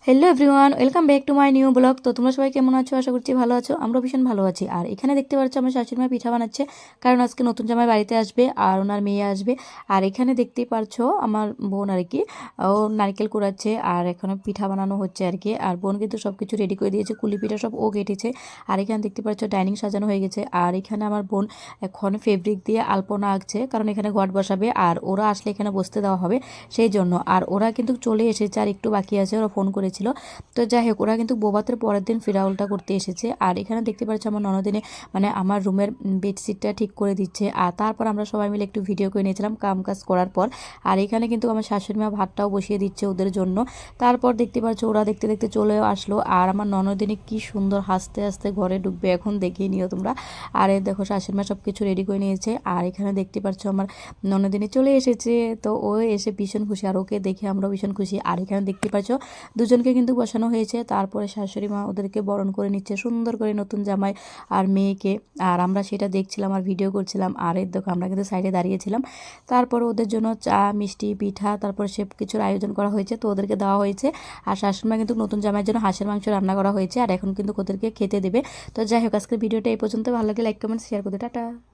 Hello everyone, welcome back to my new blog. তো তোমরা সবাই কেমন আছো? আশা করছি ভালো আছো। আমরা ভীষণ ভালো আছি। আর এখানে দেখতে পাচ্ছ আমার শাশুড়ি মা পিঠা বানাচ্ছে, কারণ আজকে নতুন জামাই বাড়িতে আসবে আর ওনার মেয়ে আসবে। আর এখানে দেখতেই পারছো আমার বোন আর কি, ও নারকেল কুড়াচ্ছে আর এখানে পিঠা বানানো হচ্ছে আর কি। আর বোন কিন্তু সব কিছু রেডি করে দিয়েছে, কুলি পিঠা সব ও কেটেছে। আর এখানে দেখতে পাচ্ছ ডাইনিং সাজানো হয়ে গেছে। আর এখানে আমার বোন এখন ফেব্রিক দিয়ে আলপনা আঁকছে, কারণ এখানে ঘট বসাবে আর ওরা আসলে এখানে বসতে দেওয়া হবে সেই জন্য। আর ওরা কিন্তু চলে এসেছে, আর একটু বাকি আছে, ওরা ফোন করেছিল। তো যাই হোক, ওরা কিন্তু বোবাতের পরের দিন ফিরাউলটা করতে এসেছে। আর এখানে দেখতে পাচ্ছ আমার ননদিনে মানে আমার রুমের বেডশিটটা ঠিক করে দিচ্ছে। আর তারপর আমরা সবাই মিলে একটু ভিডিও করে নিয়েছিলাম কাম কাজ করার পর। আর এখানে কিন্তু আমার শাশুড়ি মা ভাতটাও বসিয়ে দিচ্ছে ওদের জন্য। তারপর দেখতে পাচ্ছ ওরা দেখতে দেখতে চলেও আসলো। আর আমার ননদিনী কি সুন্দর হাসতে হাসতে ঘরে ঢুকবে, এখন দেখিয়ে নিও তোমরা। আর এই দেখো শাশুড়ি মা সব কিছু রেডি করে নিয়েছে। আর এখানে দেখতে পাচ্ছ আমার ননদিনী চলে এসেছে। তো ও এসে ভীষণ খুশি, আর ওকে দেখে আমরাও ভীষণ খুশি। আর এখানে দেখতে পাচ্ছ দুজনকে কিন্তু বসানো হয়েছে। তারপরে শাশুড়ি মা ওদেরকে বরণ করে নিচ্ছে সুন্দর করে, নতুন জামাই আর মেয়েকে। আর আমরা সেটা দেখছিলাম আর ভিডিও করছিলাম। আর এই দেখো আমরা কিন্তু সাইডে দাঁড়িয়েছিলাম। তারপর ওদের জন্য চা, মিষ্টি, পিঠা, তারপর সব কিছুর আয়োজন করা হয়েছে, তো ওদেরকে দেওয়া হয়েছে। আর শাশুড়ি মা কিন্তু নতুন জামাইয়ের জন্য হাঁসের মাংস রান্না করা হয়েছে, আর এখন কিন্তু ওদেরকে খেতে দেবে। তো যাই হোক, আজকের ভিডিওটা এই পর্যন্ত। ভালো লাগে লাইক, কমেন্ট, শেয়ার করতে। টাটা।